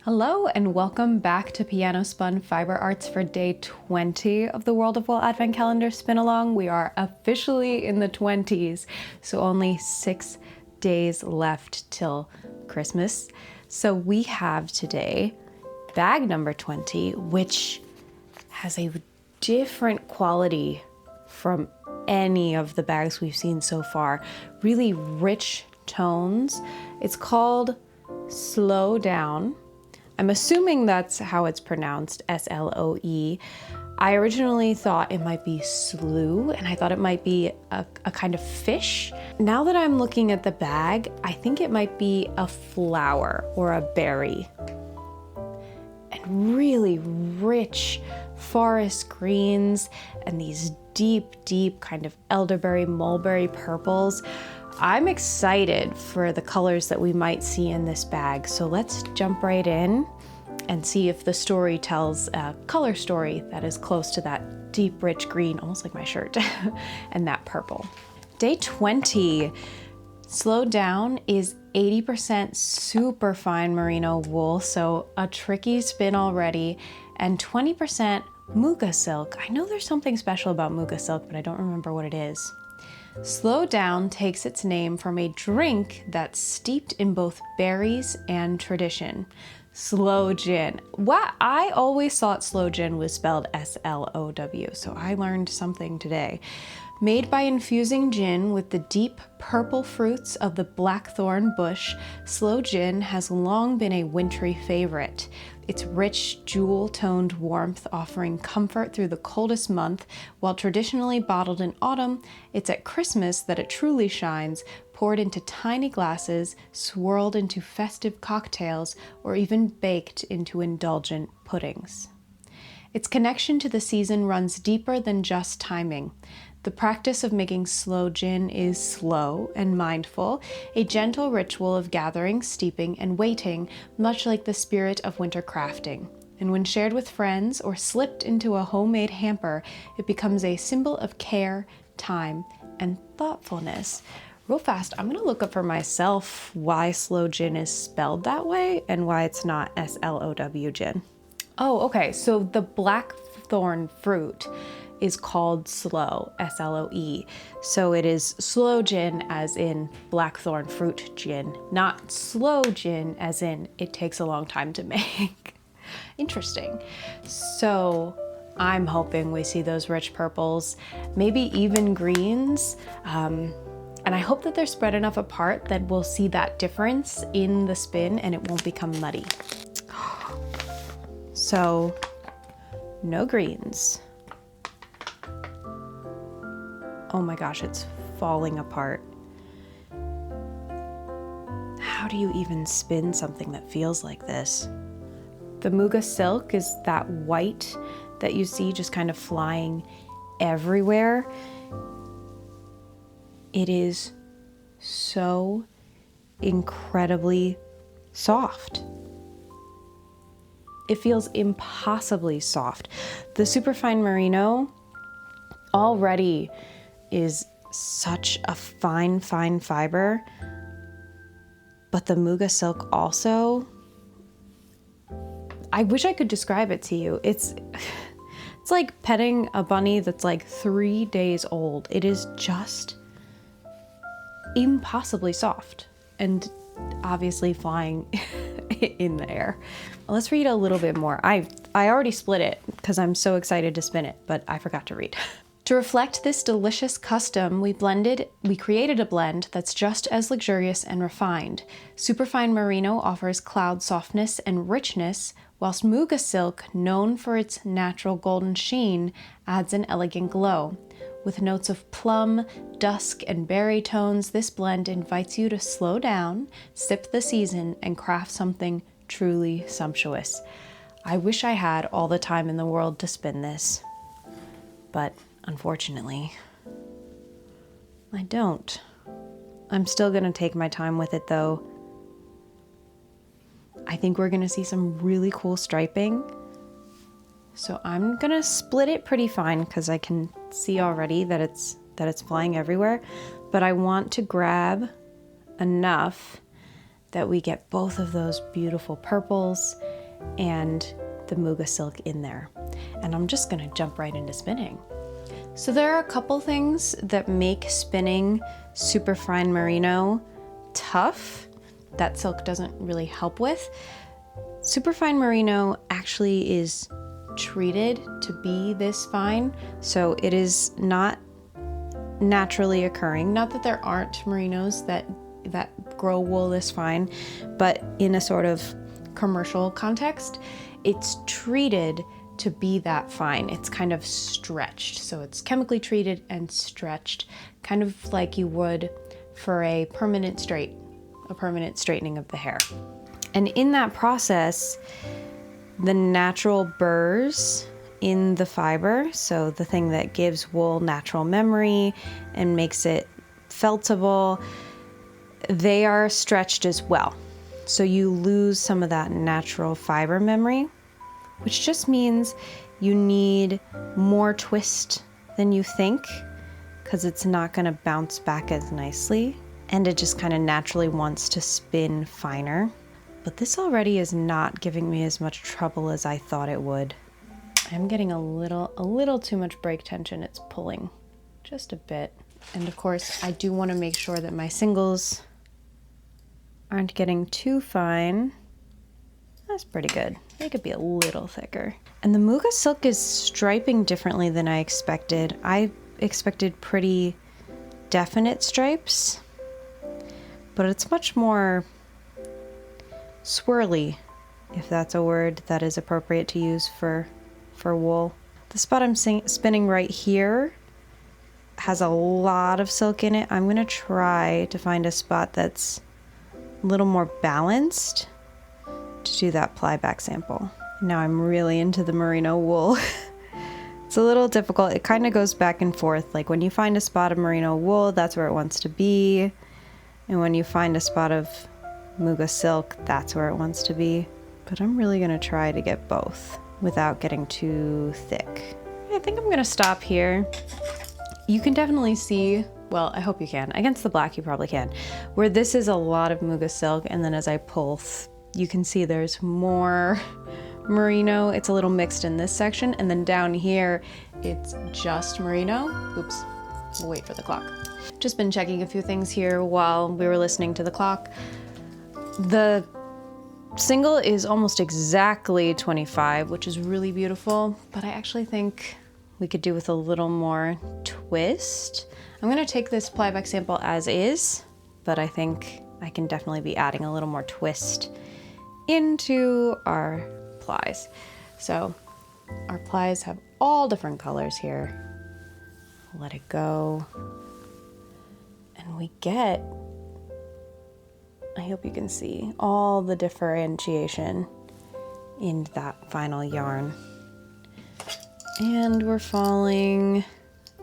Hello and welcome back to Piano Spun Fiber Arts for day 20 of the World of Wool Advent Calendar Spin Along. We are officially in the 20s, so only 6 days left till Christmas. So we have today bag number 20, which has a different quality from any of the bags we've seen so far. Really rich tones. It's called Sloe Down. I'm assuming that's how it's pronounced, S-L-O-E. I originally thought it might be Sloe, and I thought it might be a kind of fish. Now that I'm looking at the bag, I think it might be a flower or a berry. And really rich forest greens and these deep kind of elderberry, mulberry purples. I'm excited for the colors that we might see in this bag. So let's jump right in and see if the story tells a color story that is close to that deep, rich green, almost like my shirt, and that purple. Day 20, Sloe Down is 80% super fine merino wool, so a tricky spin already, and 20% Muga silk. I know there's something special about Muga silk, but I don't remember what it is. Sloe Down takes its name from a drink that's steeped in both berries and tradition. Sloe gin. What? I always thought sloe gin was spelled S-L-O-W, so I learned something today. Made by infusing gin with the deep purple fruits of the blackthorn bush, sloe gin has long been a wintry favorite. Its rich, jewel-toned warmth offering comfort through the coldest month, while traditionally bottled in autumn, it's at Christmas that it truly shines, poured into tiny glasses, swirled into festive cocktails, or even baked into indulgent puddings. Its connection to the season runs deeper than just timing. The practice of making sloe gin is slow and mindful, a gentle ritual of gathering, steeping, and waiting, much like the spirit of winter crafting. And when shared with friends or slipped into a homemade hamper, it becomes a symbol of care, time, and thoughtfulness. Real fast, I'm gonna look up for myself why sloe gin is spelled that way and why it's not S-L-O-W gin. Oh, okay, so the blackthorn fruit is called sloe, S-L-O-E. So it is sloe gin as in blackthorn fruit gin, not sloe gin as in it takes a long time to make. Interesting. So I'm hoping we see those rich purples, maybe even greens. And I hope that they're spread enough apart that we'll see that difference in the spin and it won't become muddy. So no greens. Oh my gosh, it's falling apart. How do you even spin something that feels like this? The Muga silk is that white that you see just kind of flying everywhere. It is so incredibly soft. It feels impossibly soft. The superfine merino already is such a fine fiber, but the Muga silk also, I wish I could describe it to you. It's like petting a bunny that's like 3 days old. It is just impossibly soft and obviously flying in the air. Let's read a little bit more. I already split it because I'm so excited to spin it, but I forgot to read. To reflect this delicious custom, we created a blend that's just as luxurious and refined. Superfine merino offers cloud softness and richness, whilst Muga silk, known for its natural golden sheen, adds an elegant glow. With notes of plum, dusk, and berry tones, this blend invites you to slow down, sip the season, and craft something truly sumptuous. I wish I had all the time in the world to spin this, but unfortunately, I don't. I'm still gonna take my time with it though. I think we're gonna see some really cool striping. So I'm gonna split it pretty fine because I can see already that it's flying everywhere. But I want to grab enough that we get both of those beautiful purples and the Muga silk in there. And I'm just gonna jump right into spinning. So there are a couple things that make spinning superfine merino tough that silk doesn't really help with. Superfine merino actually is treated to be this fine, so it is not naturally occurring. Not that there aren't merinos that grow wool this fine, but in a sort of commercial context, it's treated to be that fine. It's kind of stretched. So it's chemically treated and stretched, kind of like you would for a permanent straightening of the hair. And in that process, the natural burrs in the fiber, so the thing that gives wool natural memory and makes it feltable, they are stretched as well. So you lose some of that natural fiber memory, which just means you need more twist than you think, because it's not going to bounce back as nicely, and it just kind of naturally wants to spin finer. But this already is not giving me as much trouble as I thought it would. I'm getting a little too much break tension. It's pulling just a bit. And of course, I do want to make sure that my singles aren't getting too fine. That's pretty good. They could be a little thicker. And the Muga silk is striping differently than I expected. I expected pretty definite stripes, but it's much more swirly, if that's a word that is appropriate to use for wool. The spot I'm spinning right here has a lot of silk in it. I'm gonna try to find a spot that's a little more balanced to do that ply back sample. Now I'm really into the merino wool. It's a little difficult. It kind of goes back and forth. Like when you find a spot of merino wool, that's where it wants to be. And when you find a spot of Muga silk, that's where it wants to be. But I'm really gonna try to get both without getting too thick. I think I'm gonna stop here. You can definitely see, well, I hope you can. Against the black, you probably can. Where this is a lot of Muga silk, and then as I pull, you can see there's more merino. It's a little mixed in this section, and then down here, it's just merino. Oops, we'll wait for the clock. Just been checking a few things here while we were listening to the clock. The single is almost exactly 25, which is really beautiful, but I actually think we could do with a little more twist. I'm gonna take this ply back sample as is, but I think I can definitely be adding a little more twist into our plies. So our plies have all different colors here. Let it go. And we get, I hope you can see, all the differentiation in that final yarn. And we're falling,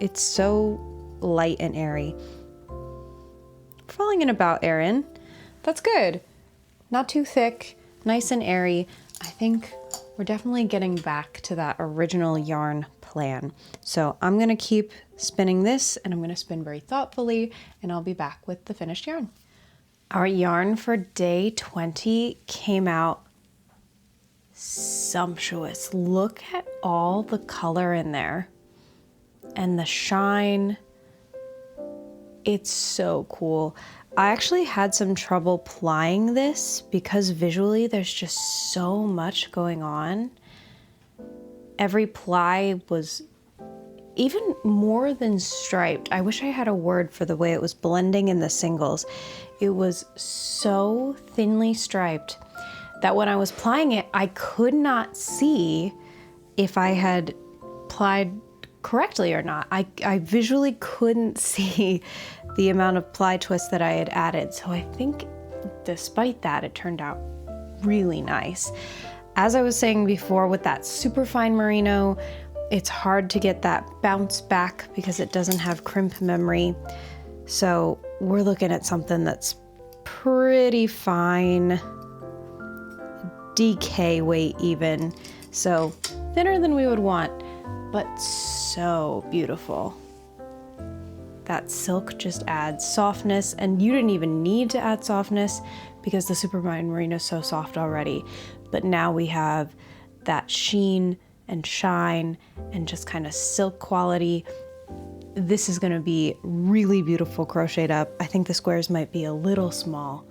it's so light and airy. We're falling in about Erin. That's good. Not too thick, nice and airy. I think we're definitely getting back to that original yarn plan. So I'm gonna keep spinning this, and I'm gonna spin very thoughtfully, and I'll be back with the finished yarn. Our yarn for day 20 came out sumptuous. Look at all the color in there and the shine. It's so cool. I actually had some trouble plying this because visually there's just so much going on. Every ply was even more than striped. I wish I had a word for the way it was blending in the singles. It was so thinly striped that when I was plying it, I could not see if I had plied correctly or not. I visually couldn't see the amount of ply twist that I had added. So I think despite that, it turned out really nice. As I was saying before, with that super fine merino, it's hard to get that bounce back because it doesn't have crimp memory. So we're looking at something that's pretty fine, DK weight even. So thinner than we would want, but so beautiful. That silk just adds softness, and you didn't even need to add softness because the Supermarine Merino is so soft already. But now we have that sheen and shine and just kind of silk quality. This is going to be really beautiful crocheted up. I think the squares might be a little small,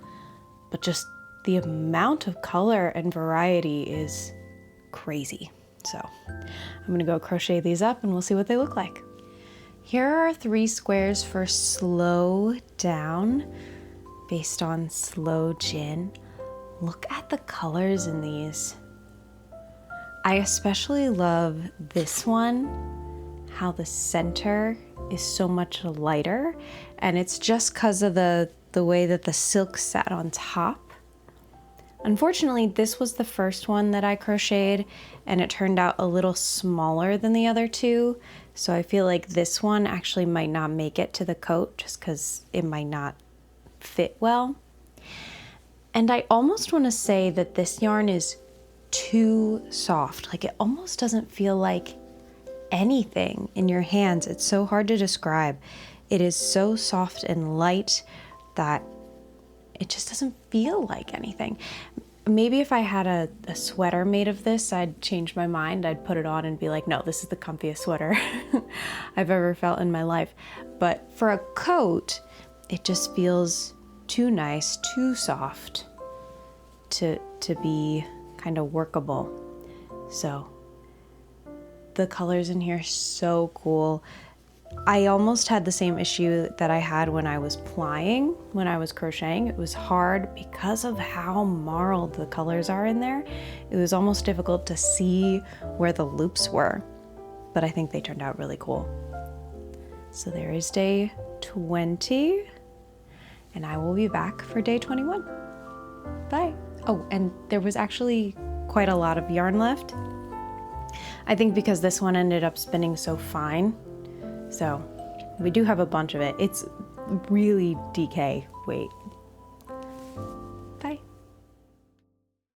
but just the amount of color and variety is crazy. So I'm going to go crochet these up and we'll see what they look like. Here are 3 squares for Sloe Down based on Sloe Gin. Look at the colors in these. I especially love this one, how the center is so much lighter, and it's just because of the way that the silk sat on top. Unfortunately, this was the first one that I crocheted and it turned out a little smaller than the other 2. So I feel like this one actually might not make it to the coat just because it might not fit well. And I almost want to say that this yarn is too soft. Like, it almost doesn't feel like anything in your hands. It's so hard to describe. It is so soft and light that it just doesn't feel like anything. Maybe if I had a sweater made of this, I'd change my mind. I'd put it on and be like, no, this is the comfiest sweater I've ever felt in my life. But for a coat, it just feels too nice, too soft to be kind of workable. So the colors in here are so cool. I almost had the same issue that I had when I was plying, when I was crocheting. It was hard because of how marled the colors are in there. It was almost difficult to see where the loops were, but I think they turned out really cool. So there is day 20, and I will be back for day 21. Bye. Oh, and there was actually quite a lot of yarn left. I think because this one ended up spinning so fine. So we do have a bunch of it. It's really DK weight.